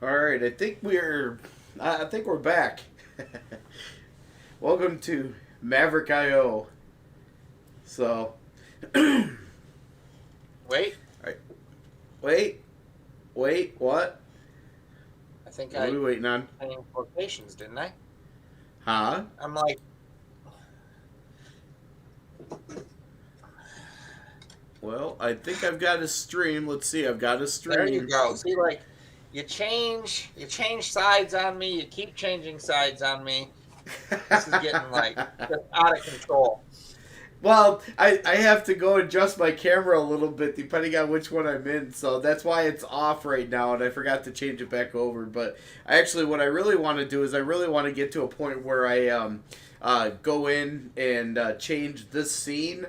All right, I think we're back. Welcome to Maverick IO. So, all Wait, right, wait, what? I think What are I we waiting on? put in quotations, didn't I? Huh? I'm like, Well, I think I've got a stream. Let's see, I've got a there you stream. go. See, like, you change sides on me. You keep changing sides on me. This is getting like just out of control. Well, I have to go adjust my camera a little bit depending on which one I'm in, so that's why it's off right now, and I forgot to change it back over. But what I really want to do is I really want to get to a point where I go in and change this scene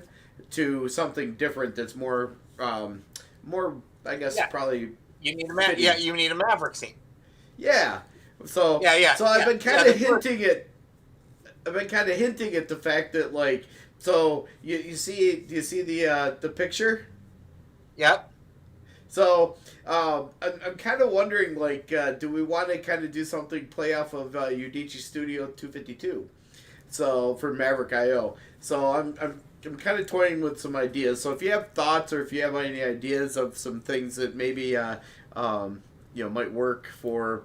to something different that's more, I guess, Yeah, probably you need fitting. you need a Maverick scene. Yeah. So Yeah, yeah, so I've yeah, been yeah. kind of hinting at the fact that you see the picture. Yep. So I'm kind of wondering do we want to kind of do something play off of Udicci Studio 252? So for Maverick IO. So I'm kind of toying with some ideas. So if you have thoughts or if you have any ideas of some things that maybe might work for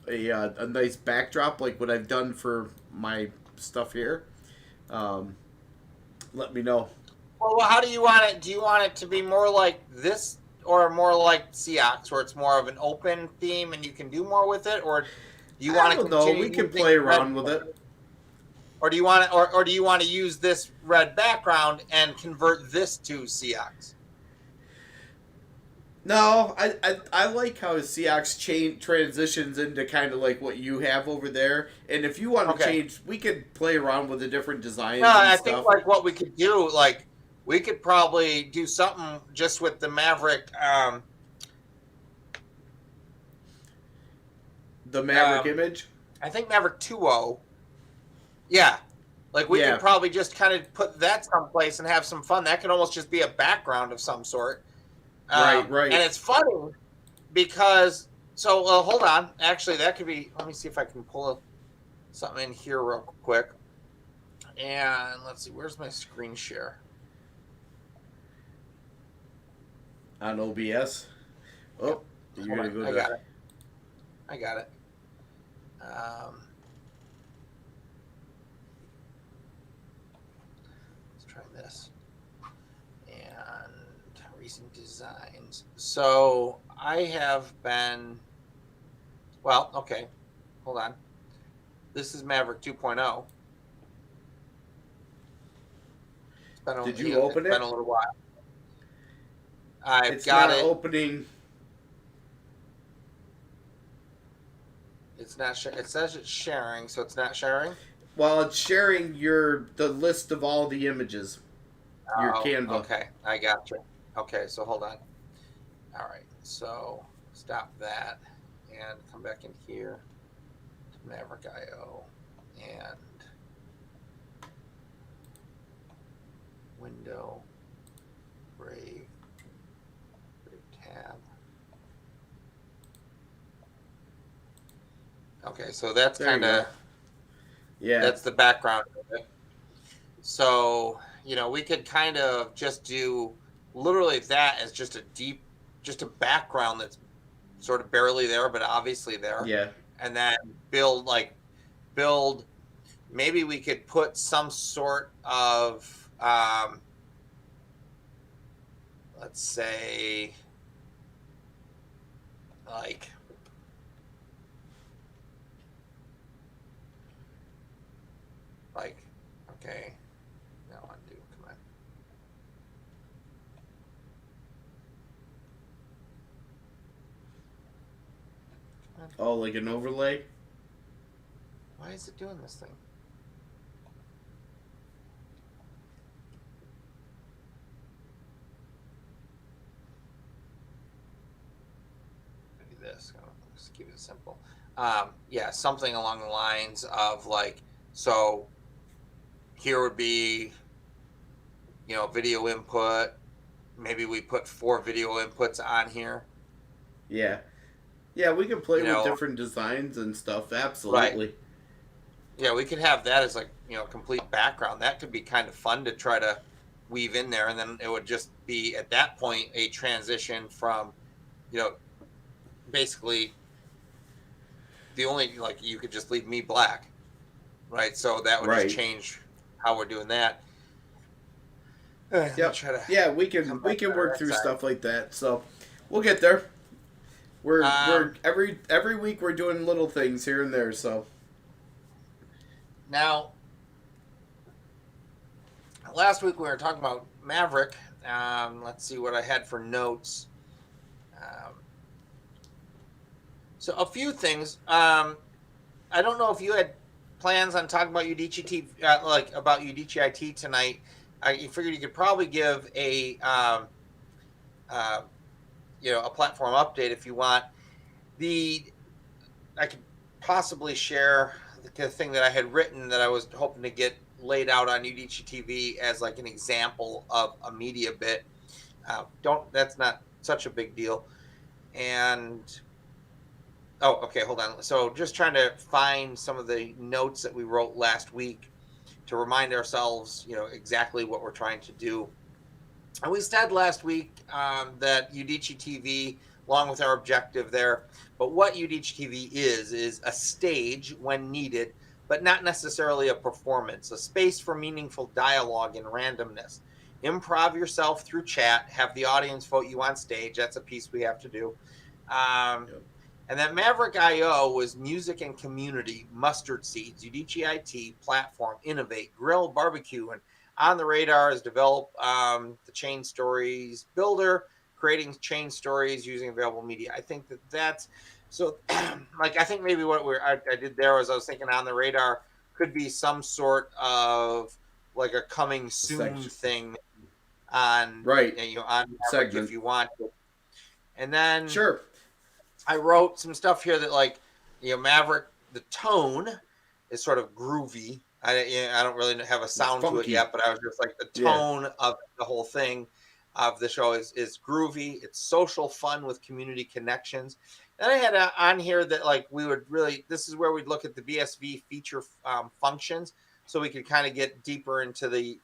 a nice backdrop like what I've done for my stuff here, um, let me know. Well, how do you want it? Do you want it to be more like this, or more like Ceox, where it's more of an open theme and you can do more with it, or do you I want to don't know. continue We can using play red, around with it. or do you want to, or do you want to use this red background and convert this to Ceox? No, I like how Ceox chain transitions into kind of like what you have over there. And if you want to Okay. change, we could play around with the different No, designs and I think stuff. like what we could do, like we could probably do something just with the Maverick. The Maverick Um, image. I think Maverick 2.0. Yeah, like we could Yeah. probably just kind of put that someplace and have some fun. That could almost just be a background of some sort. Right. And Right. it's funny because hold on. Actually, that could be. Let me see if I can pull something in here real quick. And let's see. Where's my screen share? On OBS. Yep. Oh, you're Hold gonna on. go I to. got it. I got it. Let's try this. And recent designs. So I have been. Well, okay. Hold on. This is Maverick 2.0. Did you open It's been a it? little while. I've It's got not it. opening. It's not. It says it's sharing, so it's not sharing. While it's sharing the list of all the images, your Oh, Canva. okay. I got you. Okay, so hold on. All right. So stop that and come back in here to Maverick IO and window Brave tab. Okay, so that's There you kind go. of Yeah. that's the background of it. So, we could kind of just do literally that as just a background that's sort of barely there, but obviously there. Yeah. And then build, maybe we could put some sort of, let's say, like, okay, now undo, come on. Oh, like an overlay. Why is it doing this thing? Maybe this. Let's keep it simple. Yeah, something along the lines of like, so here would be, video input. Maybe we put 4 video inputs on here. Yeah. Yeah, we can play You with know, different designs and stuff. right? Absolutely. Yeah, we could have that as like, complete background. That could be kind of fun to try to weave in there, and then it would just be at that point a transition from, you know, basically the only like you could just leave me black, right? So that would just Right. change how we're doing that. Let me Yep. try to Yeah, come we back can on work that through side. stuff like that. So we'll get there. We're Um, every week we're doing little things here and there. So Now, last week we were talking about Maverick. Let's see what I had for notes. Um, so a few things. I don't know if you had plans on talking about Udicci, like about Udicci IT tonight. I figured you could probably give uh, a platform update if you want. The I could possibly share the thing that I had written that I was hoping to get laid out on Udicci.TV as like an example of a media bit. Don't That's not such a big deal. And oh, okay, hold on. So just trying to find some of the notes that we wrote last week to remind ourselves, exactly what we're trying to do. And we said last week that Udicci TV, along with our objective there, but what Udicci TV is a stage when needed, but not necessarily a performance, a space for meaningful dialogue and randomness. Improv yourself through chat, have the audience vote you on stage. That's a piece we have to do. Um, yep. and then Maverick IO was music and community, mustard seeds, Udicci IT, platform, innovate, grill, barbecue, and on the radar is develop the chain stories builder, creating chain stories using available media. I think that's so. Like I think maybe what I did there was I was thinking on the radar could be some sort of like a coming soon Section. thing on Right. on Maverick if Segment. you want to. And then Sure. I wrote some stuff here that like Maverick, the tone is sort of groovy. I don't really have a It's sound to it funky. yet, but I was just like the Yeah. tone of the whole thing of the show is groovy. It's social fun with community connections. Then I had on here that like we would really this is where we'd look at the BSV feature functions, so we could kind of get deeper into the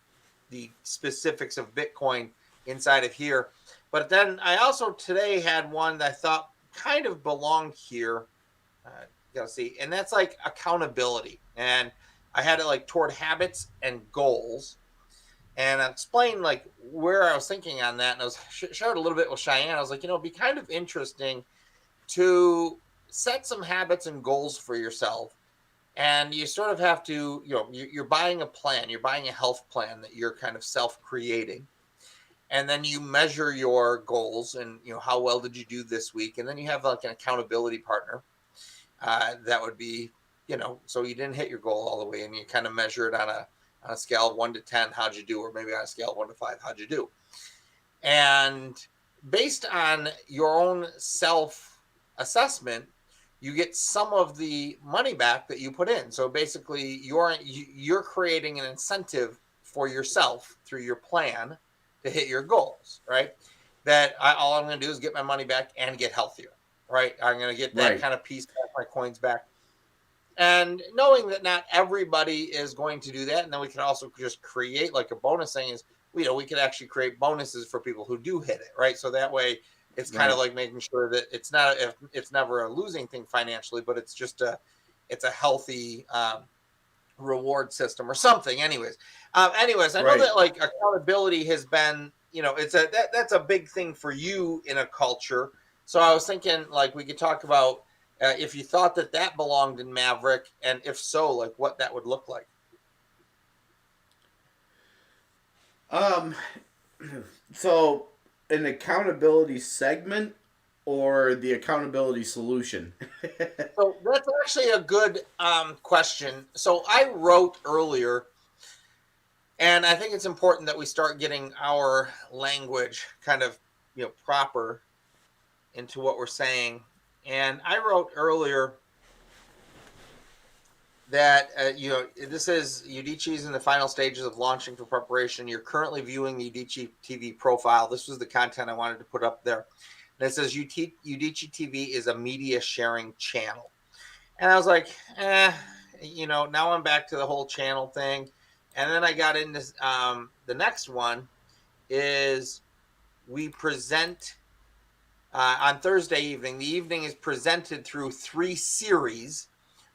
specifics of Bitcoin inside of here. But then I also today had one that I thought kind of belonged here. Gotta see, and that's like accountability. And I had it like toward habits and goals. And I explained like where I was thinking on that. And I was shared a little bit with Cheyenne. I was like, it'd be kind of interesting to set some habits and goals for yourself. And you sort of have to, you're buying a plan, you're buying a health plan that you're kind of self creating, and then you measure your goals and how well did you do this week, and then you have like an accountability partner that would be so you didn't hit your goal all the way, and you kind of measure it on a scale of 1 to 10, how'd you do, or maybe on a scale of 1 to 5, how'd you do. And based on your own self assessment, you get some of the money back that you put in. So basically you're creating an incentive for yourself through your plan to hit your goals, right? All I'm going to do is get my money back and get healthier, right? I'm going to get that Right. kind of piece back, my coins back. And knowing that not everybody is going to do that, and then we can also just create like a bonus thing is, we could actually create bonuses for people who do hit it, right? So that way it's kind of Right. like making sure that it's never a losing thing financially, but it's a healthy reward system or something. Anyways, I know Right. that like accountability has been, that's a big thing for you in a culture. So I was thinking like we could talk about if you thought that belonged in Maverick, and if so, like what that would look like. Um. So, an accountability segment or the accountability solution? So that's actually a good question. So I wrote earlier, and I think it's important that we start getting our language kind of proper into what we're saying. And I wrote earlier that this is Udicci's in the final stages of launching for preparation. You're currently viewing the Udicci TV profile. This was the content I wanted to put up there. and it says Udicci TV is a media sharing channel. And I was like, now I'm back to the whole channel thing. And then I got into the next one is we present on Thursday evening. The evening is presented through 3 series: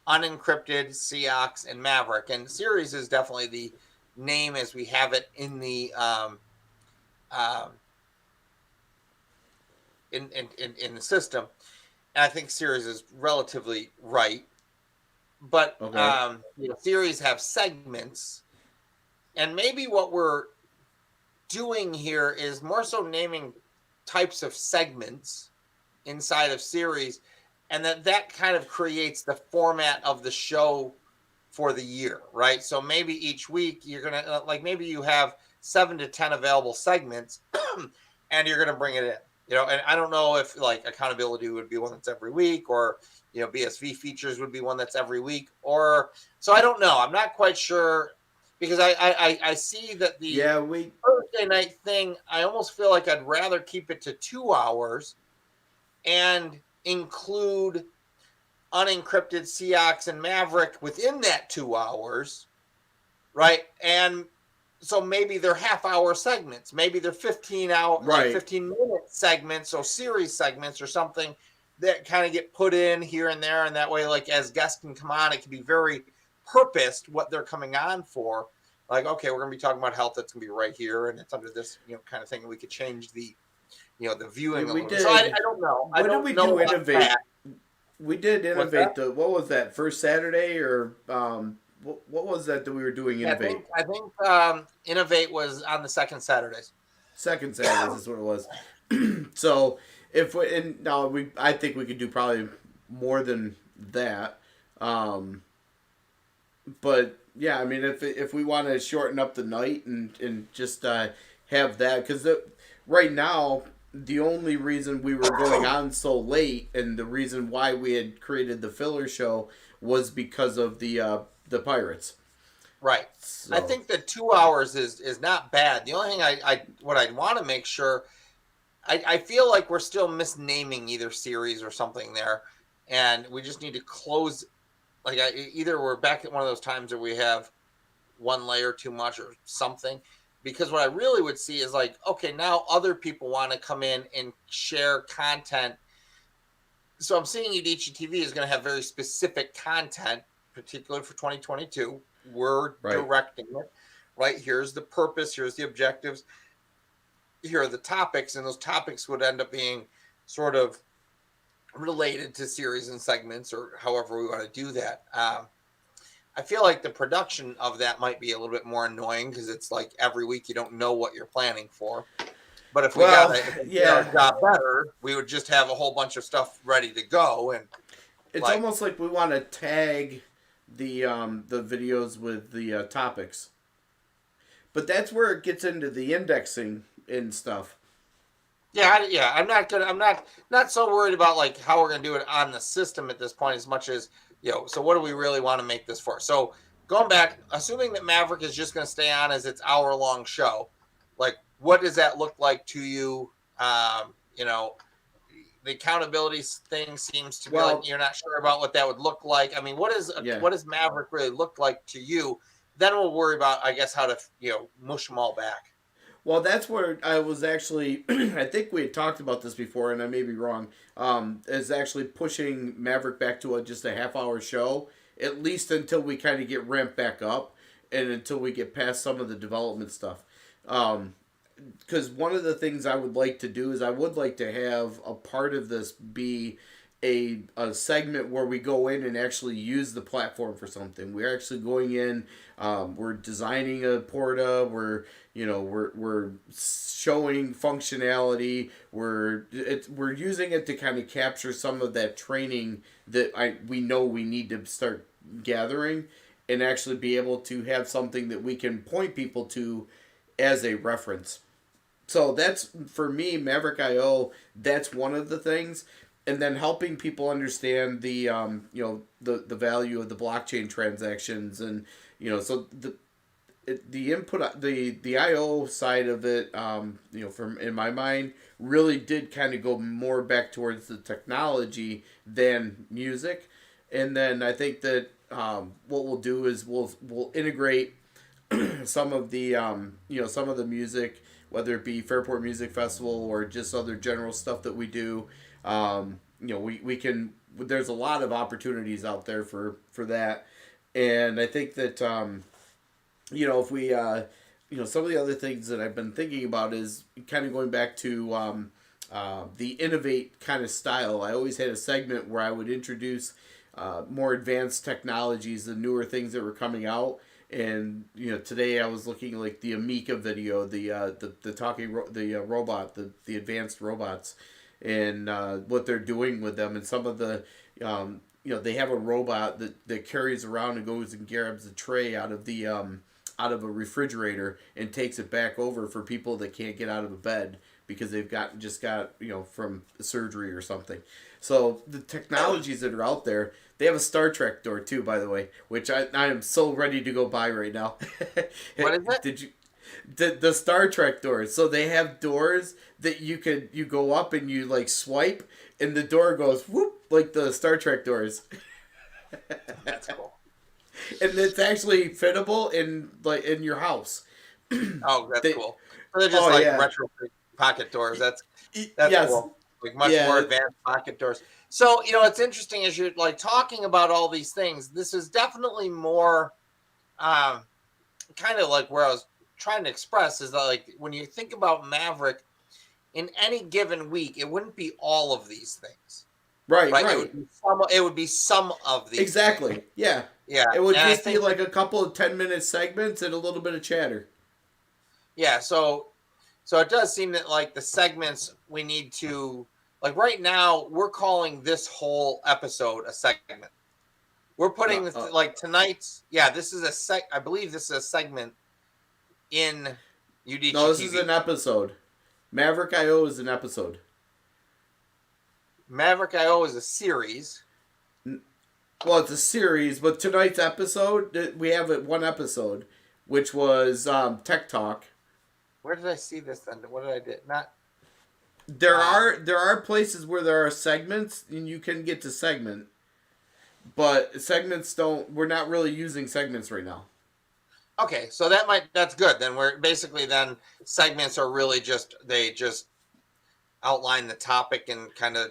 Unencrypted, Ceox, and Maverick. And series is definitely the name as we have it in the in the system. And I think series is relatively right. But Okay. series have segments, and maybe what we're doing here is more so naming types of segments inside of series, and that kind of creates the format of the show for the year, right? So maybe each week you're gonna maybe you have 7 to 10 available segments, and you're gonna bring it in. And I don't know if like accountability would be one that's every week, or BSV features would be one that's every week, or so I don't know. I'm not quite sure, because I see that the Thursday night thing, I almost feel like I'd rather keep it to 2 hours and include Unencrypted, Ceox, and Maverick within that 2 hours, right? And so maybe they're half-hour segments. Maybe they're 15-minute segments, or series segments or something that kind of get put in here and there. And that way, like, as guests can come on, it can be very purposed what they're coming on for. Like, okay, we're going to be talking about health. That's going to be right here, and it's under this, kind of thing. And we could change the, the viewing a little bit. So I don't know. What did we do innovate? We did innovate. What was that, first Saturday, or what was that we were doing? Innovate. I think Innovate was on the second Saturdays. Second Saturdays is what it was. So if we, and now I think we could do probably more than that. But yeah, I mean, if we want to shorten up the night and just have that, because right now the only reason we were going on so late, and the reason why we had created the filler show, was because of the Pirates. Right. So. I think that 2 hours is not bad. The only thing what I'd want to make sure, I feel like we're still misnaming either series or something there, and we just need to close. Like, either we're back at one of those times where we have one layer too much or something. Because what I really would see is like, okay, now other people want to come in and share content. So I'm seeing Udicci.TV is going to have very specific content, particularly for 2022. We're directing it, right? Here's the purpose. Here's the objectives. Here are the topics. And those topics would end up being sort of related to series and segments, or however we want to do that. I feel like the production of that might be a little bit more annoying, because it's like every week you don't know what you're planning for. But if we got our job better, we would just have a whole bunch of stuff ready to go. And it's almost like we want to tag the videos with the topics. But that's where it gets into the indexing and stuff. Yeah. I'm not so worried about like how we're gonna do it on the system at this point, as much as so what do we really want to make this for? So going back, assuming that Maverick is just going to stay on as its hour-long show, like, what does that look like to you? The accountability thing seems to be like you're not sure about what that would look like. I mean, what does Maverick really look like to you? Then we'll worry about, I guess, how to mush them all back. Well, that's where I was actually, I think we had talked about this before, and I may be wrong, is actually pushing Maverick back to just a half-hour show, at least until we kind of get ramped back up, and until we get past some of the development stuff. Because one of the things I would like to do is I would like to have a part of this be a segment where we go in and actually use the platform for something. We're actually going in, we're designing a porta, we're showing functionality, we're using it to kind of capture some of that training that we know we need to start gathering, and actually be able to have something that we can point people to as a reference. So that's, for me, Maverick.io, that's one of the things. And then helping people understand the the value of the blockchain transactions, and so the input, the I/O side of it, from in my mind, really did kind of go more back towards the technology than music. And then I think that what we'll do is we'll integrate some of the some of the music, whether it be Fairport Music Festival or just other general stuff that we do. We can. There's a lot of opportunities out there for that, and I think that if we some of the other things that I've been thinking about is kind of going back to the innovate kind of style. I always had a segment where I would introduce more advanced technologies, the newer things that were coming out. And today I was looking like the Amica video, the talking robot, the advanced robots, and what they're doing with them, and some of the they have a robot that carries around and goes and grabs a tray out of a refrigerator and takes it back over for people that can't get out of a bed because they've got from surgery or something. So the technologies that are out there, they have a Star Trek door too, by the way, which I am so ready to go buy right now. What is it? Did you? The Star Trek doors. So they have doors that you go up and you like swipe and the door goes whoop like the Star Trek doors. That's cool. And it's actually fittable in your house. Oh, that's cool. So they're just retro pocket doors. That's yes. Cool. Like much more advanced pocket doors. So, it's interesting as you're like talking about all these things. This is definitely more kind of like where I was trying to express is that like when you think about Maverick in any given week, it wouldn't be all of these things. Right. It would be some of these. Exactly. Things. Yeah. Yeah. It would just be like a couple of 10-minute segments and a little bit of chatter. Yeah. So it does seem that like the segments we need to like right now we're calling this whole episode a segment. We're putting like tonight's. Yeah, this is I believe this is a segment in Udicci. No, this TV. is an episode. Maverick I/O is an episode. Maverick I/O is a series. Well, it's a series, but tonight's episode, we have one episode, which was Tech Talk. Where did I see this then? What did I do? Not. There are places where there are segments, and you can get to segment, but segments don't. We're not really using segments right now. Okay, so that's good. Then we're basically segments are really they just outline the topic and kind of.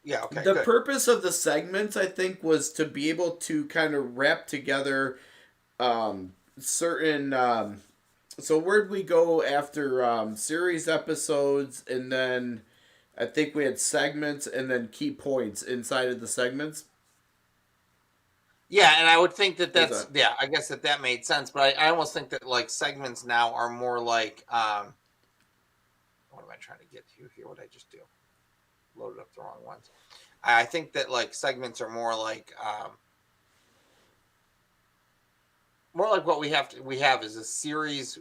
Yeah, okay. The purpose of the segments, I think, was to be able to kind of wrap together certain. So where'd we go after series episodes, and then I think we had segments and then key points inside of the segments. Yeah, and I would think that's I guess that made sense, but I almost think that like segments now are more like what am I trying to get to here? What did I just do? Loaded up the wrong ones. I think that like segments are more like what we have is a series,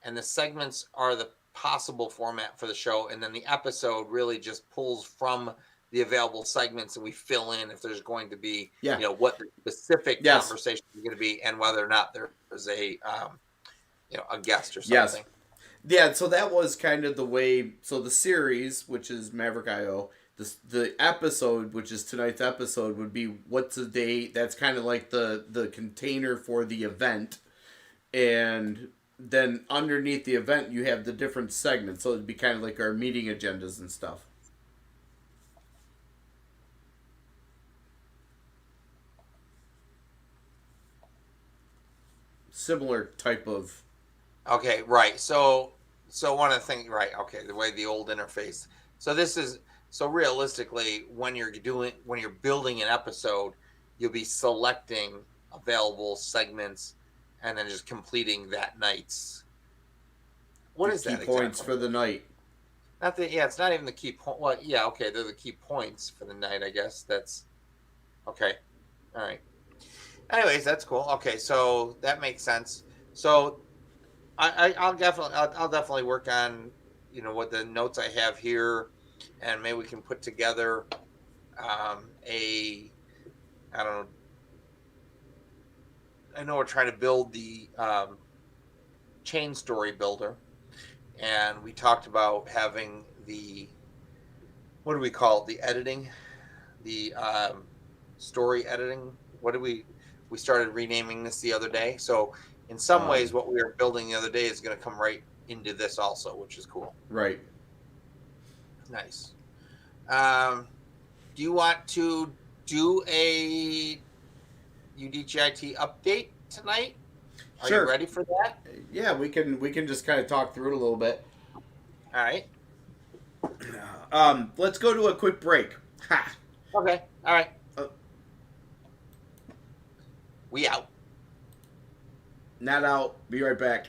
and the segments are the possible format for the show, and then the episode really just pulls from the available segments, and we fill in if there's going to be what the specific conversation is going to be, and whether or not there is a a guest or something. Yeah, so that was kind of the way. So the series, which is Maverick I/O, the episode, which is tonight's episode, would be what's the date. That's kind of like the container for the event, and then underneath the event you have the different segments. So it'd be kind of like our meeting agendas and stuff. Similar type of. Okay, right. So one of the things, right? Okay, the way the old interface. So this is realistically when you're building an episode, you'll be selecting available segments and then just completing that night's. What is that? Key points for the night. It's not even the key point. Well, yeah, okay, they're the key points for the night. I guess that's okay. All right. Anyways, that's cool. Okay, so that makes sense. So I'll definitely work on what the notes I have here, and maybe we can put together I know we're trying to build the chain story builder, and we talked about having the, what do we call it? The editing, the story editing. What did we started renaming this the other day? So in some ways, what we were building the other day is going to come right into this also, which is cool. Right. Nice. Do you want to do a Udicci update tonight? Are Sure. you ready for that? Yeah, we can just kind of talk through it a little bit. All right. Let's go to a quick break. Ha. Okay. All right. We out. Not out. Be right back.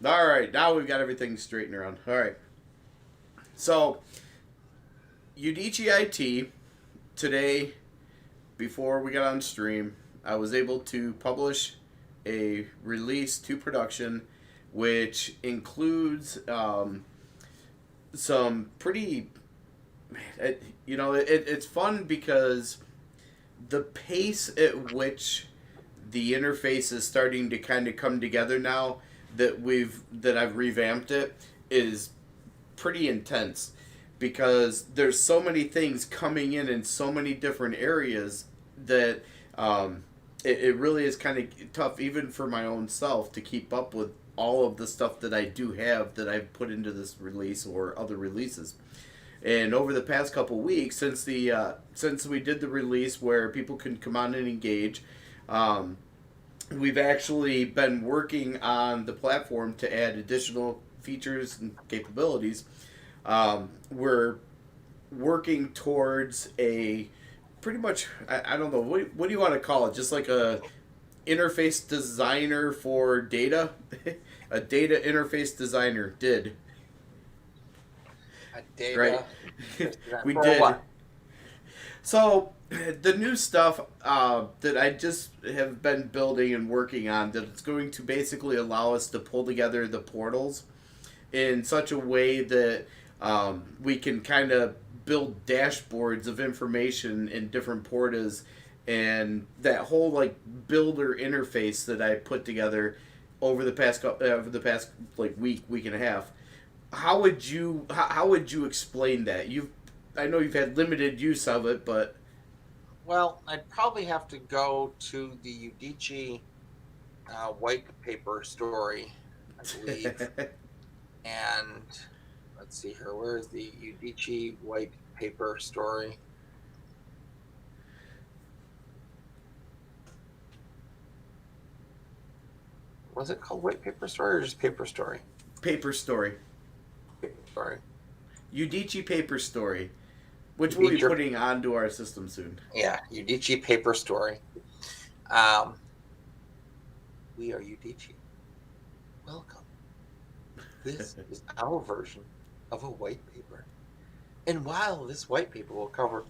All right, now we've got everything straightened around. All right. So, Udicci IT today, before we got on stream, I was able to publish a release to production, which includes some pretty. It's fun because the pace at which the interface is starting to kind of come together now that I've revamped it is pretty intense because there's so many things coming in so many different areas that it really is kind of tough even for my own self to keep up with all of the stuff that I do have that I've put into this release or other releases. And over the past couple weeks, since we did the release where people can come on and engage, we've actually been working on the platform to add additional features and capabilities. We're working towards a pretty much, I don't know, what do you want to call it? Just like a interface designer for data? A data interface designer did. A data. Right. We did. What? So the new stuff that I just have been building and working on, that it's going to basically allow us to pull together the portals in such a way that we can kind of build dashboards of information in different portas, and that whole like builder interface that I put together over the past like week and a half. How would you explain that? I know you've had limited use of it, but well, I'd probably have to go to the Udicci white paper story, I believe. And let's see here. Where is the Udicci white paper story? Was it called White Paper Story or just Paper Story? Paper Story. Paper Story. Udicci Paper Story, which we'll be putting onto our system soon. Yeah, Udicci Paper Story. We are Udicci. Welcome. This is our version of a white paper. And while this white paper will cover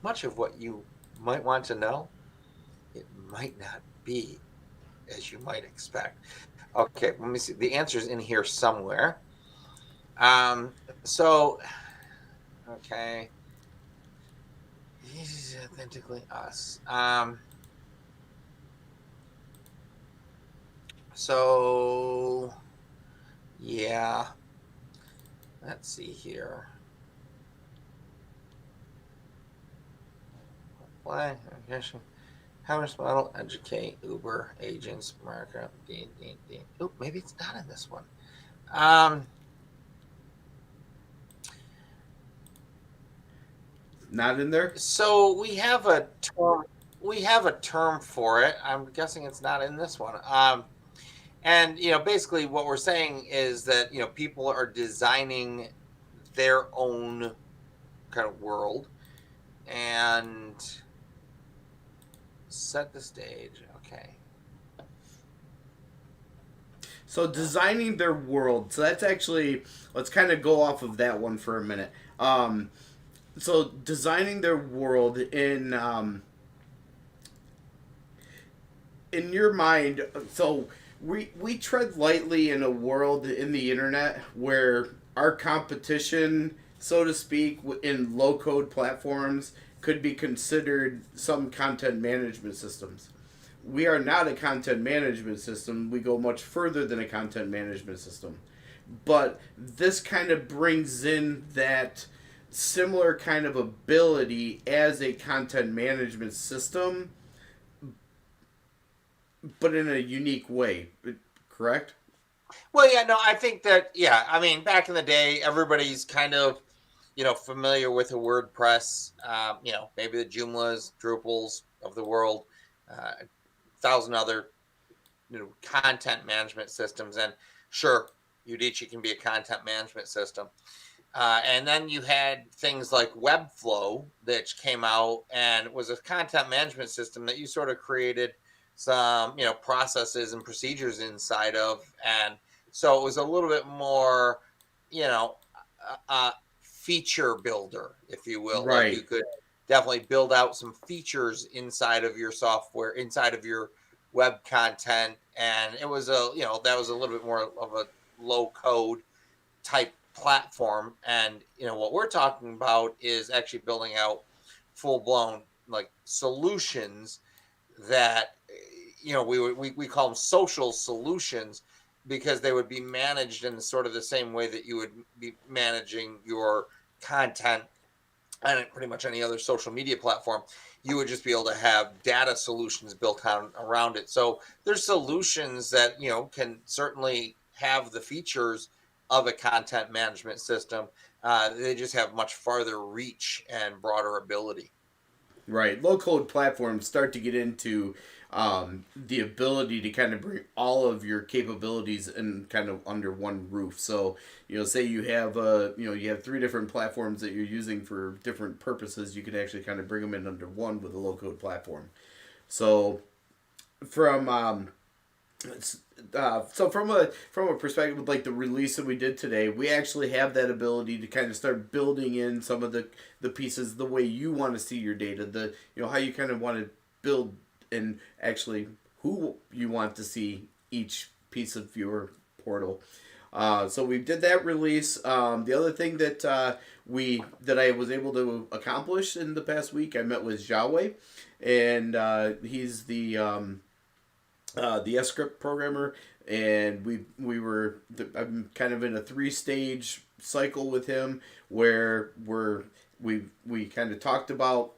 much of what you might want to know, it might not be as you might expect. Okay, let me see. The answer's in here somewhere. So, okay. This is authentically us. So, yeah. Let's see here. Why? Commerce model, educate, Uber, agents, markup, Oh, maybe it's not in this one. Not in there? So we have a term. We have a term for it. I'm guessing it's not in this one. And basically, what we're saying is that people are designing their own kind of world and set the stage. Okay. So designing their world. So that's actually, let's kind of go off of that one for a minute. So designing their world in your mind. So we tread lightly in a world in the internet where our competition, so to speak, in low code platforms could be considered some content management systems. We are not a content management system. We go much further than a content management system. But this kind of brings in that similar kind of ability as a content management system, but in a unique way. Correct? Well, yeah, no, I think that, yeah, I mean, back in the day, everybody's kind of, familiar with a WordPress, maybe the Joomlas, Drupals of the world, 1,000 other, content management systems. And sure, Udicci can be a content management system. And then you had things like Webflow that came out and was a content management system that you sort of created some, processes and procedures inside of. And so it was a little bit more, feature builder, if you will. Right. Like you could definitely build out some features inside of your software, inside of your web content. And it was that was a little bit more of a low code type platform. And what we're talking about is actually building out full blown like solutions that we call them social solutions, because they would be managed in sort of the same way that you would be managing your content on pretty much any other social media platform. You would just be able to have data solutions built on around it. So there's solutions that can certainly have the features of a content management system. They just have much farther reach and broader ability. Right. Low code platforms start to get into the ability to kind of bring all of your capabilities in kind of under one roof. So, say you have you have 3 different platforms that you're using for different purposes, you can actually kind of bring them in under one with a low code platform. So, from from a perspective of like the release that we did today, we actually have that ability to kind of start building in some of the pieces the way you want to see your data, the how you kind of want to build and actually who you want to see each piece of your portal. So we did that release. The other thing that I was able to accomplish in the past week, I met with Yahweh, and he's the S-script programmer, and I'm kind of in a 3-stage cycle with him where we kind of talked about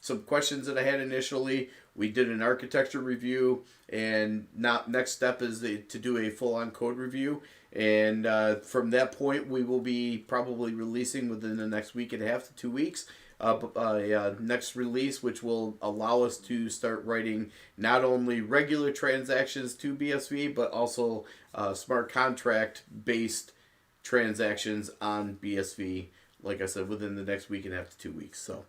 some questions that I had initially. We did an architecture review, and now next step is to do a full-on code review. And from that point, we will be probably releasing within the next week and a half to 2 weeks next release, which will allow us to start writing not only regular transactions to BSV, but also smart contract based transactions on BSV. Like I said, within the next week and a half to 2 weeks. So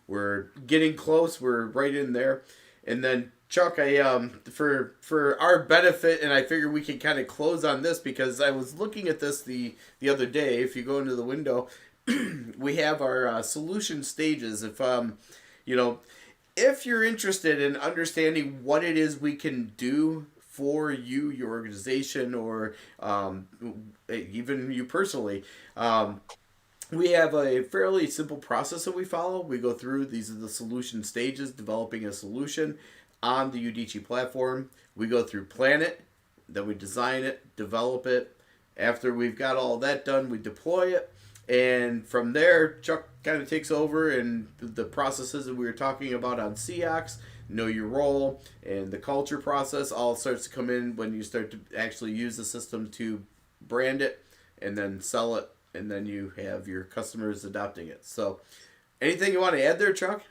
we're getting close. We're right in there. And then Chuck, I for our benefit, and I figure we can kind of close on this because I was looking at this the other day. If you go into the window, we have our solution stages. You know, if you're interested in understanding what it is we can do for you, your organization, or even you personally, we have a fairly simple process that we follow. We go through, these are the solution stages, developing a solution on the Udicci platform. We go through plan it, then we design it, develop it. After we've got all that done, we deploy it. And from there, Chuck kind of takes over, and the processes that we were talking about on Ceox, know your role, and the culture process all starts to come in when you start to actually use the system to brand it and then sell it, and then you have your customers adopting it. So anything you want to add there, Chuck?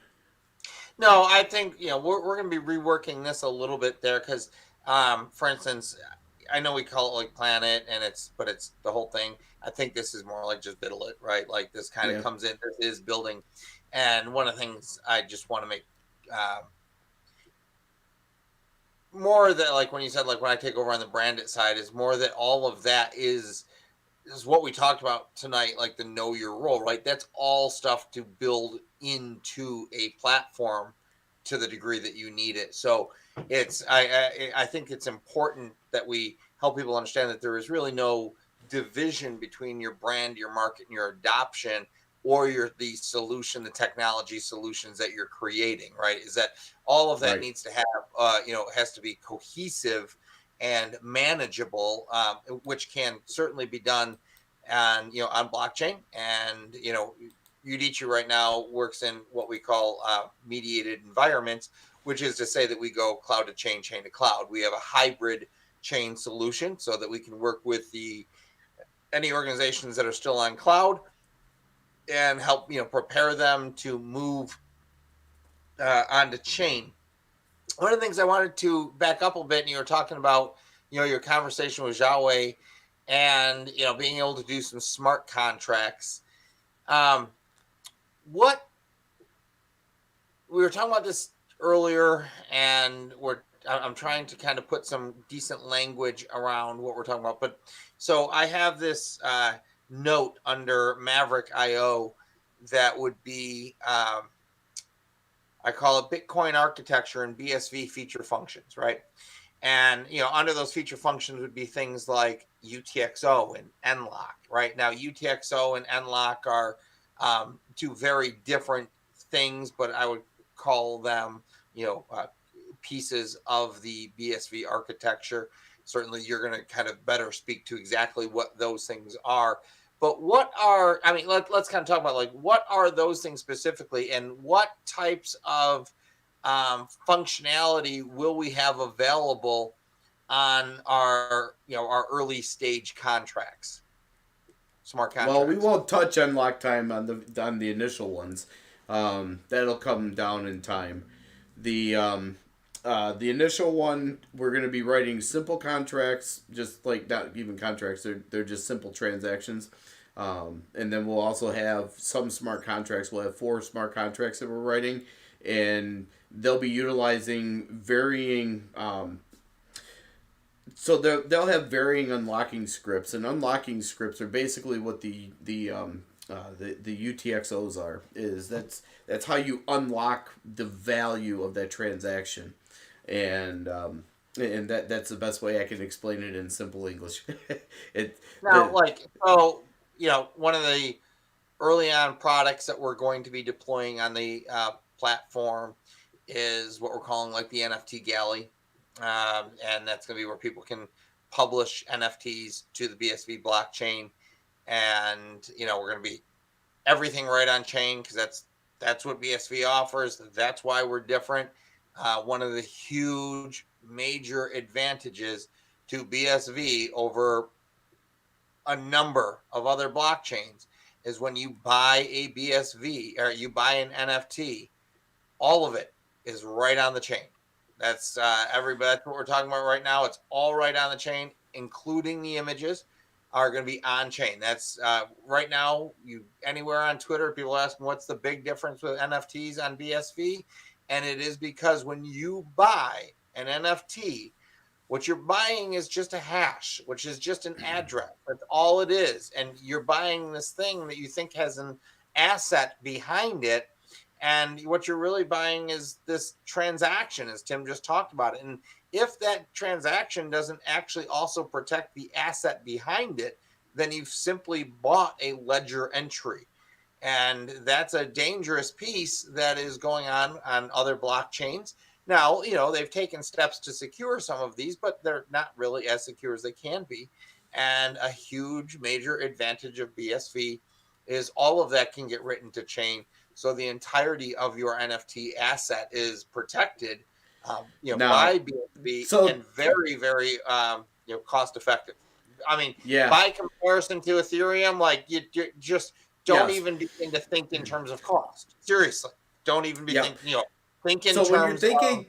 No, I think we're going to be reworking this a little bit there because, for instance, I know we call it like Planet, but it's the whole thing. I think this is more like just Biddle It, right? Like this kind of comes in, this is building, and one of the things I just want to make more that, like when you said, like when I take over on the branded side, is more that all of that is what we talked about tonight, like the know your role, right? That's all stuff to build into a platform to the degree that you need it. So it's I think it's important that we help people understand that there is really no division between your brand, your market, and your adoption, or the solution, the technology solutions that you're creating, right? Is that all of that needs to have has to be cohesive and manageable, which can certainly be done on blockchain. And Udicci right now works in what we call mediated environments, which is to say that we go cloud to chain, chain to cloud. We have a hybrid chain solution so that we can work with any organizations that are still on cloud and help prepare them to move onto chain. One of the things I wanted to back up a bit, and you were talking about your conversation with Xiaowei and being able to do some smart contracts. What we were talking about this earlier, and I'm trying to kind of put some decent language around what we're talking about. But so I have this note under Maverick.io that would be I call it Bitcoin architecture and BSV feature functions, right? And under those feature functions would be things like UTXO and NLOC, right? Now UTXO and NLOC are two very different things, but I would call them pieces of the BSV architecture. Certainly you're going to kind of better speak to exactly what those things are. But let's kind of talk about, like, what are those things specifically, and what types of functionality will we have available on our early stage contracts, smart contracts? Well, we won't touch unlock time on the initial ones. That'll come down in time. The initial one, we're going to be writing simple contracts, just like not even contracts. They're just simple transactions. And then we'll also have some smart contracts. We'll have 4 smart contracts that we're writing, and they'll be utilizing varying. So they'll have varying unlocking scripts, and unlocking scripts are basically what the UTXOs are. That's how you unlock the value of that transaction, and that's the best way I can explain it in simple English. One of the early on products that we're going to be deploying on the platform is what we're calling like the NFT Galley. And that's going to be where people can publish NFTs to the BSV blockchain. And, we're going to be everything right on chain, because that's what BSV offers. That's why we're different. One of the huge major advantages to BSV over a number of other blockchains is when you buy a BSV or you buy an NFT, all of it is right on the chain. That's everybody. That's what we're talking about right now. It's all right on the chain, including the images are going to be on chain. That's right now. You anywhere on Twitter, people ask what's the big difference with NFTs on BSV, and it is because when you buy an NFT, what you're buying is just a hash, which is just an address. That's all it is. And you're buying this thing that you think has an asset behind it. And what you're really buying is this transaction, as Tim just talked about it. And if that transaction doesn't actually also protect the asset behind it, then you've simply bought a ledger entry. And that's a dangerous piece that is going on other blockchains. Now, they've taken steps to secure some of these, but they're not really as secure as they can be. And a huge major advantage of BSV is all of that can get written to chain. So the entirety of your NFT asset is protected, Now, by BSV so and very, very, cost effective. I mean, yeah, by comparison to Ethereum, like you just don't yes, even begin to think in terms of cost. Seriously, don't even be yep. thinking. Think in So when you're terms of thinking,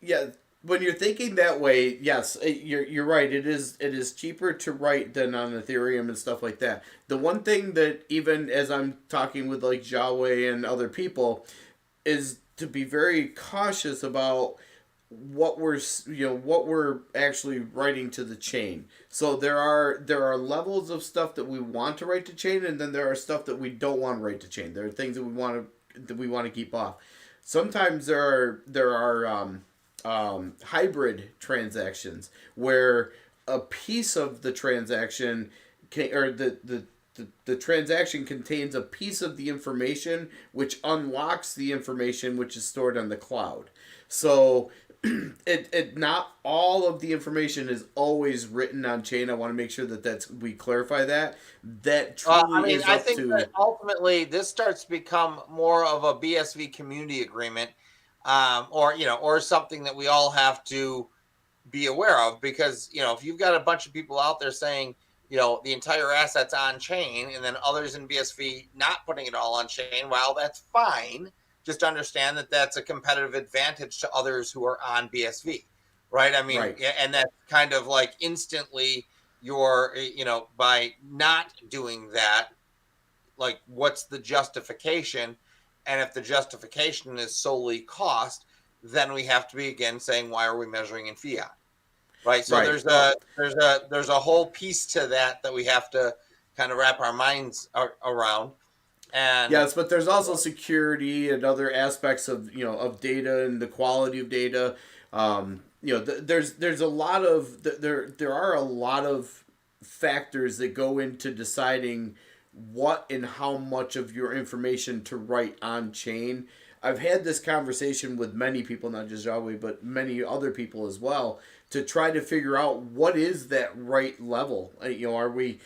yeah, when you're thinking that way, yes, you're right. It is cheaper to write than on Ethereum and stuff like that. The one thing that even as I'm talking with like Jawway and other people is to be very cautious about what we're actually writing to the chain. So there are levels of stuff that we want to write to chain, and then there are stuff that we don't want to write to chain. There are things that we want to keep off. Sometimes there are hybrid transactions where a piece of the transaction or the transaction contains a piece of the information which unlocks the information which is stored on the cloud. So it not all of the information is always written on chain. I want to make sure that we clarify that truly is I up think to. that ultimately this starts to become more of a BSV community agreement, or something that we all have to be aware of, because if you've got a bunch of people out there saying the entire asset's on chain and then others in BSV not putting it all on chain, well, that's fine. Just understand that that's a competitive advantage to others who are on BSV, right? I mean, Right. and that's kind of like instantly you're by not doing that, like what's the justification? And if the justification is solely cost, then we have to be again saying, why are we measuring in fiat? Right. So Right. there's a Well, whole piece to that we have to kind of wrap our minds around. And yes, but there's also security and other aspects of data and the quality of data. There's a lot of there are a lot of factors that go into deciding what and how much of your information to write on chain. I've had this conversation with many people, not just Yahweh, but many other people as well, to try to figure out what is that right level. Are we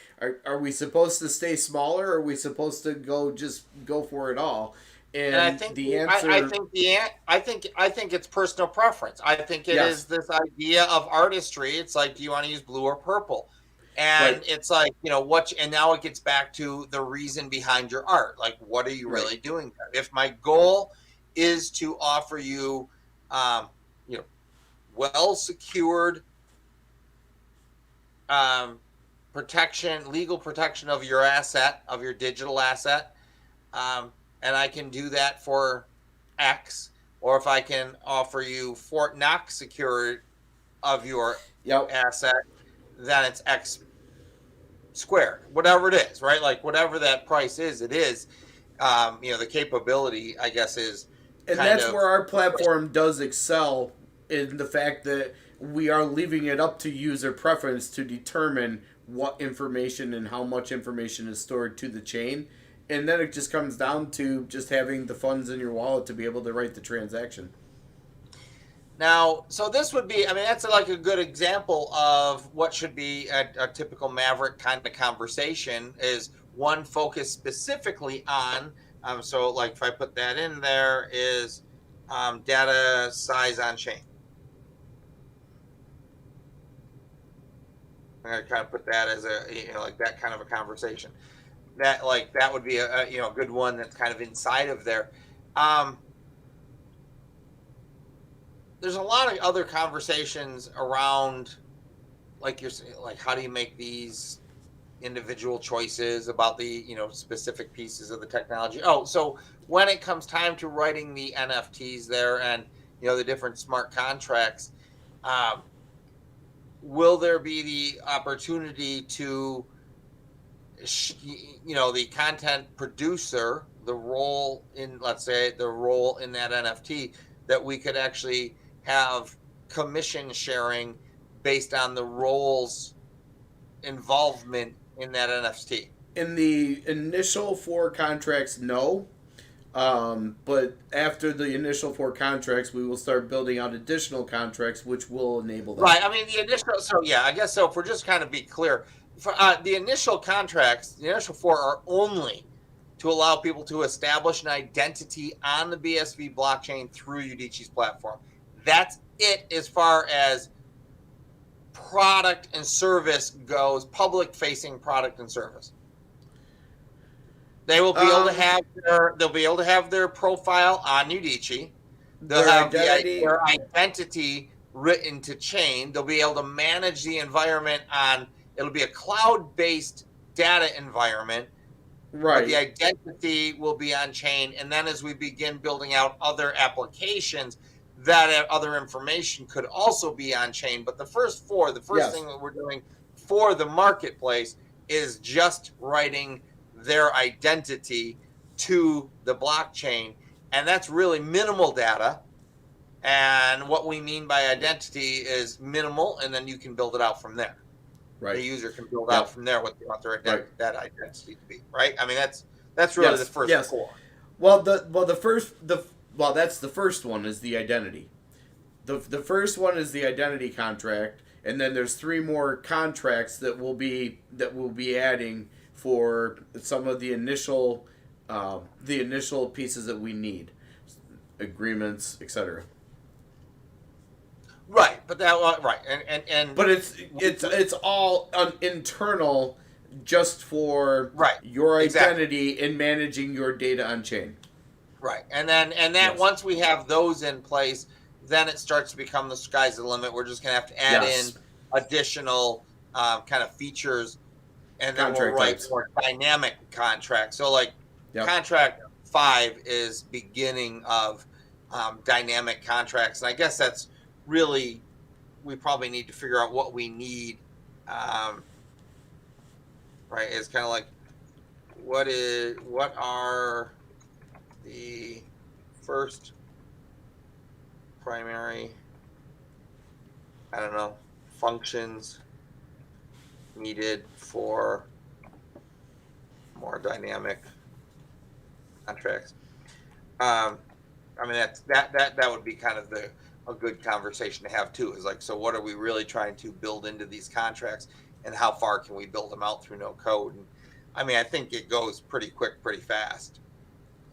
supposed to stay smaller? Or are we supposed to go for it all? and I And think the I answer, think I think it's personal preference. I think it is yes, this idea of artistry. It's like, do you want to use blue or purple? And right, it's like, and now it gets back to the reason behind your art. Like, what are you right, really doing there? If my goal is to offer you, um, you know, well secured um, legal protection of your asset, of your digital asset, and I can do that for X, or if I can offer you Fort Knox security of your yep. asset, then it's X squared, whatever it is, right? Like whatever that price is, it is. The capability, I guess, is And kind that's of where our platform does excel in the fact that we are leaving it up to user preference to determine what information and how much information is stored to the chain. And then it just comes down to just having the funds in your wallet to be able to write the transaction. now. So this would be, I mean, that's like a good example of what should be a typical Maverick kind of conversation. Is one focused specifically on. So like if I put that in there, is data size on chain. I'm going to kind of put that as like that kind of a conversation. that would be a good one that's kind of inside of there. There's a lot of other conversations around, like you're saying, like how do you make these individual choices about the specific pieces of the technology. Oh, so when it comes time to writing the NFTs there and the different smart contracts, um, will there be the opportunity to the content producer, the role in, let's say, the role in that NFT, that we could actually have commission sharing based on the role's involvement in that NFT? In the initial 4 contracts, no. But after the initial 4 contracts, we will start building out additional contracts, which will enable that. Right. I mean, the initial. So yeah, I guess so. If we're just kind of be clear, for, the initial contracts, the initial 4 are only to allow people to establish an identity on the BSV blockchain through Udicci's platform. That's it as far as product and service goes, public-facing product and service. They will be able to have their profile on Udicci. They'll have their identity written to chain. They'll be able to manage the environment it'll be a cloud-based data environment. Right. But the identity will be on chain. And then as we begin building out other applications, that other information could also be on chain. But the first 4, the first thing that we're doing for the marketplace is just writing their identity to the blockchain. And that's really minimal data. And what we mean by identity is minimal, and then you can build it out from there. Right. The user can build out from there what they want that identity to be. Right. I mean, that's really the first 4. Well, that's the first one is the identity. The first one is the identity contract, and then there's 3 more contracts that we'll be adding for some of the initial pieces that we need, agreements, etc. Right, but but it's all internal, just for your identity and managing your data on chain. Right, and once we have those in place, then it starts to become the sky's the limit. We're just gonna have to add in additional kind of features, and then we'll write more dynamic contracts. So contract 5 is beginning of dynamic contracts, and I guess that's really, we probably need to figure out what we need. Right, it's kind of like what are the first primary, I don't know, functions needed for more dynamic contracts. I mean, that would be kind of a good conversation to have too, is like, so what are we really trying to build into these contracts, and how far can we build them out through no code? And I mean, I think it goes pretty quick, pretty fast,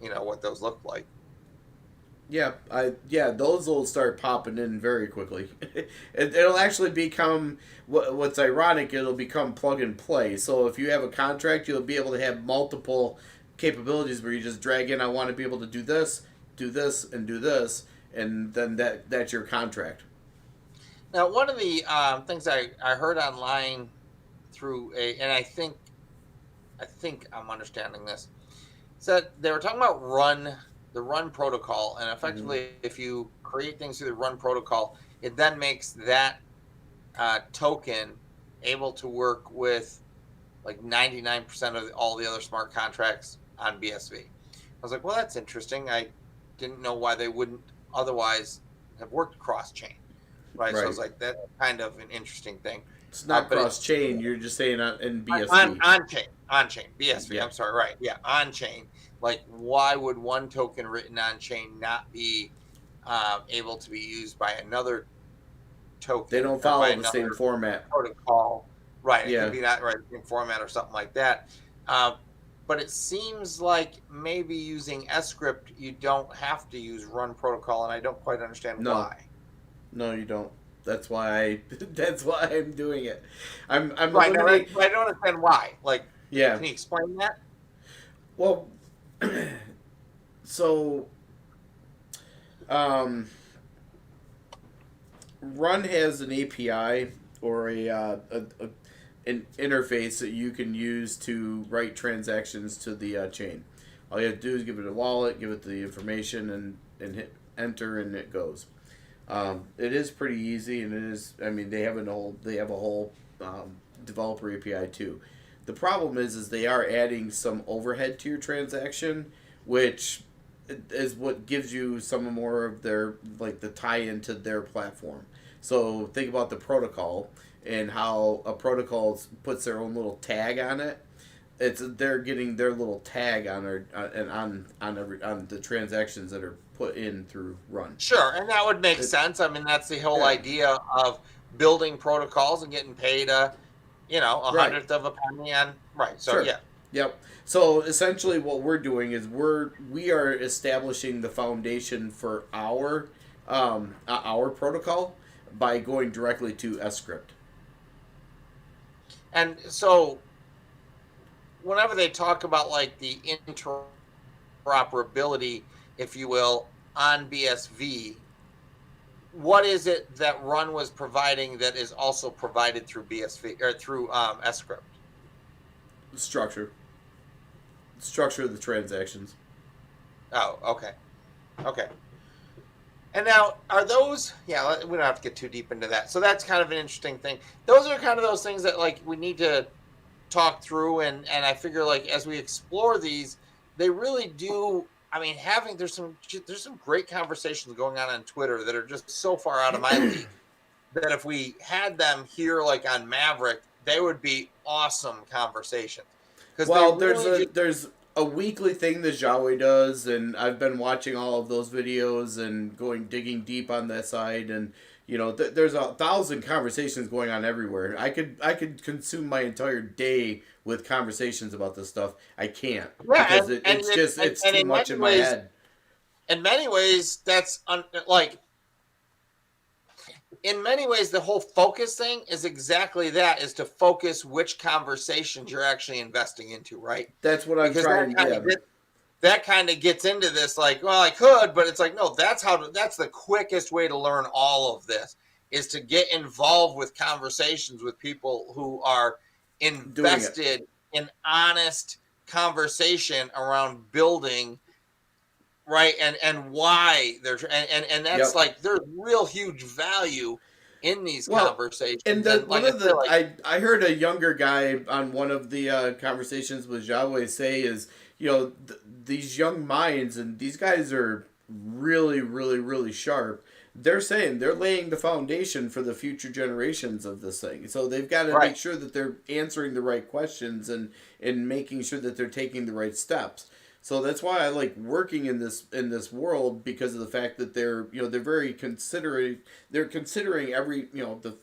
what those look like. Yeah, those will start popping in very quickly. It'll actually become, what's ironic, it'll become plug and play. So if you have a contract, you'll be able to have multiple capabilities where you just drag in, I want to be able to do this, and do this, and then that's your contract. Now, one of the things I heard online through and I think I'm understanding this, so they were talking about the run protocol, and effectively, if you create things through the run protocol, it then makes that token able to work with like 99% of all the other smart contracts on BSV. I was like, well, that's interesting. I didn't know why they wouldn't otherwise have worked cross-chain. Right? So I was like, that's kind of an interesting thing. It's not cross-chain. You're just saying in BSV. On-chain. BSV, yeah. I'm sorry, right. Yeah, on-chain. Like, why would one token written on-chain not be able to be used by another token? They don't follow the same format. Protocol. Right. It could be not the same format or something like that. But it seems like maybe using script, you don't have to use run protocol, and I don't quite understand why. No, you don't. That's why I'm doing it. I'm right. I don't understand why. Like, yeah. Can you explain that? Well, so um, Run has an API or an interface that you can use to write transactions to the chain. All you have to do is give it a wallet, give it the information, and hit enter, and it goes. It is pretty easy, and it is. I mean, they have a whole developer API too. The problem is they are adding some overhead to your transaction, which is what gives you some more of their like the tie into their platform. So think about the protocol and how a protocol puts their own little tag on it. It's they're getting their little tag on their and on the transactions that are put in through Run. Sure, and that would make sense. I mean, that's the whole idea of building protocols and getting paid a hundredth of a penny on. Right. So yeah. Yep. So essentially, what we're doing is we are establishing the foundation for our protocol by going directly to script. And so, whenever they talk about like the interoperability, if you will, on BSV, what is it that Run was providing that is also provided through BSV or through script? Structure of the transactions. Oh, okay. And now, are those? Yeah, we don't have to get too deep into that. So that's kind of an interesting thing. Those are kind of those things that like we need to talk through, and I figure like as we explore these, they really do. I mean, there's some great conversations going on Twitter that are just so far out of my league that if we had them here like on Maverick, they would be awesome conversations. Well, there's a weekly thing that Xiaowei does, and I've been watching all of those videos and digging deep on that side, and there's 1,000 conversations going on everywhere. I could consume my entire day with conversations about this stuff. I can't because it's too much in my head. In many ways, that's in many ways, the whole focus thing is exactly that: is to focus which conversations you're actually investing into, right? That's what I'm trying. That kind of gets into this, like, well, I could, but it's like, no, that's the quickest way to learn all of this is to get involved with conversations with people who are invested in honest conversation around building. Right, and why there's and that's like there's real huge value in these conversations. And I heard a younger guy on one of the conversations with Xiaowei say is these young minds, and these guys are really really really sharp. They're saying they're laying the foundation for the future generations of this thing. So they've got to make sure that they're answering the right questions and making sure that they're taking the right steps. So that's why I like working in this world, because of the fact that they're very considerate. They're considering every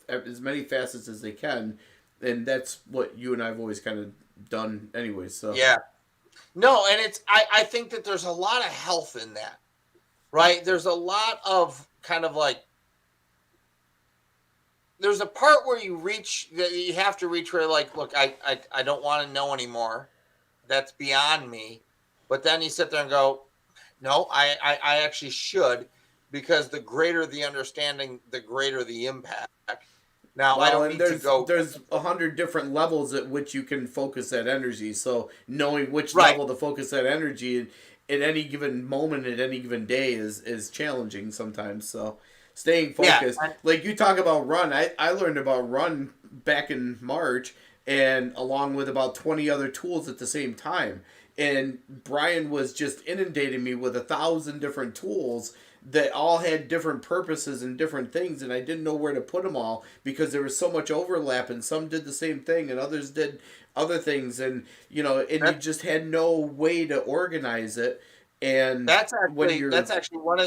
as many facets as they can, and that's what you and I've always kind of done anyway. So yeah, no, and it's I think that there's a lot of health in that, right? There's a lot of kind of like there's a part where you have to reach where like, look, I don't want to know anymore. That's beyond me. But then you sit there and go, no, I actually should, because the greater the understanding, the greater the impact. Now, I don't need to go. There's 100 different levels at which you can focus that energy. So knowing which level to focus that energy at any given moment, at any given day is challenging sometimes. So staying focused. Yeah, like you talk about Run. I learned about Run back in March, and along with about 20 other tools at the same time. And Brian was just inundating me with 1,000 different tools that all had different purposes and different things, and I didn't know where to put them all because there was so much overlap, and some did the same thing and others did other things, and you just had no way to organize it. And that's actually one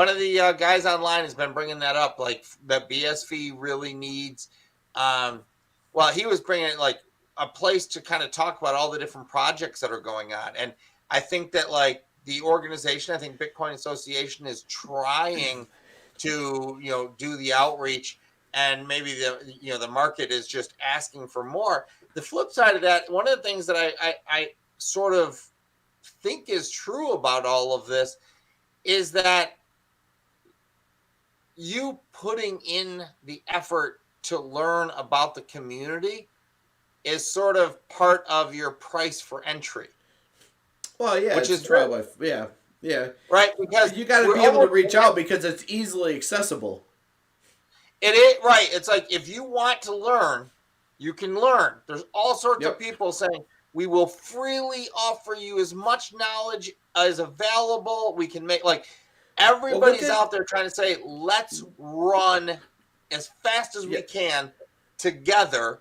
of the guys online has been bringing that up, like that BSV really needs. He was bringing it like a place to kind of talk about all the different projects that are going on. And I think that like the organization, I think Bitcoin Association is trying to, do the outreach, and maybe the market is just asking for more. The flip side of that, one of the things that I sort of think is true about all of this is that you putting in the effort to learn about the community is sort of part of your price for entry. Well, yeah, which it's is a true, trial by yeah. right? Because You got to we're be able to almost, reach out because it's easily accessible. it is right. It's like if you want to learn, you can learn. There's all sorts of Yep. people saying we will freely offer you as much knowledge as available. We can make like Well, look everybody's at out there trying to say let's run as fast as yeah. we can together,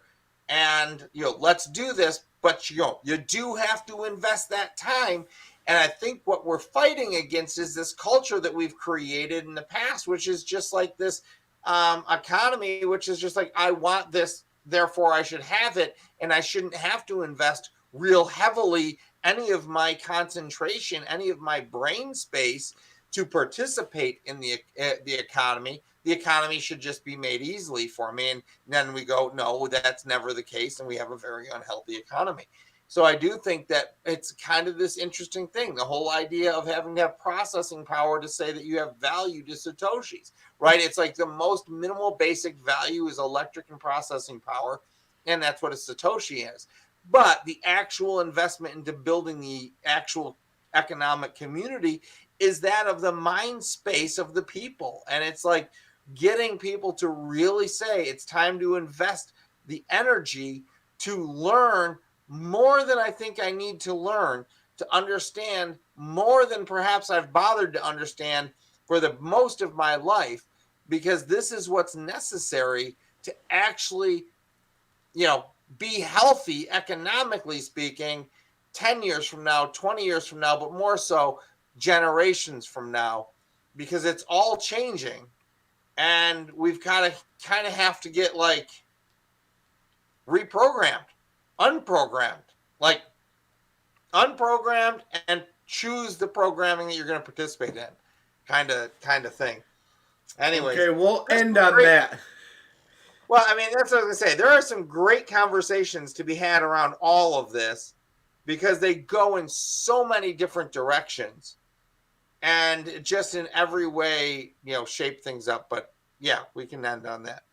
and let's do this. But you do have to invest that time. And I think what we're fighting against is this culture that we've created in the past, which is just like this economy, which is just like, I want this, therefore I should have it, and I shouldn't have to invest real heavily any of my concentration, any of my brain space to participate in the economy. The economy should just be made easily for me. And then we go, no, that's never the case, and we have a very unhealthy economy. So I do think that it's kind of this interesting thing, the whole idea of having to have processing power to say that you have value to Satoshis, right? It's like the most minimal basic value is electric and processing power, and that's what a Satoshi is. But the actual investment into building the actual economic community is that of the mind space of the people. And it's like getting people to really say it's time to invest the energy to learn more than I think I need to learn, to understand more than perhaps I've bothered to understand for the most of my life, because this is what's necessary to actually, be healthy economically speaking 10 years from now, 20 years from now, but more so generations from now, because it's all changing. And we've kind of have to get like reprogrammed, unprogrammed, like unprogrammed, and choose the programming that you're going to participate in, kind of thing. Anyways, Okay, we'll end on that. Well, I mean, that's what I was going to say. There are some great conversations to be had around all of this because they go in so many different directions and just in every way, shape things up. But yeah, we can end on that.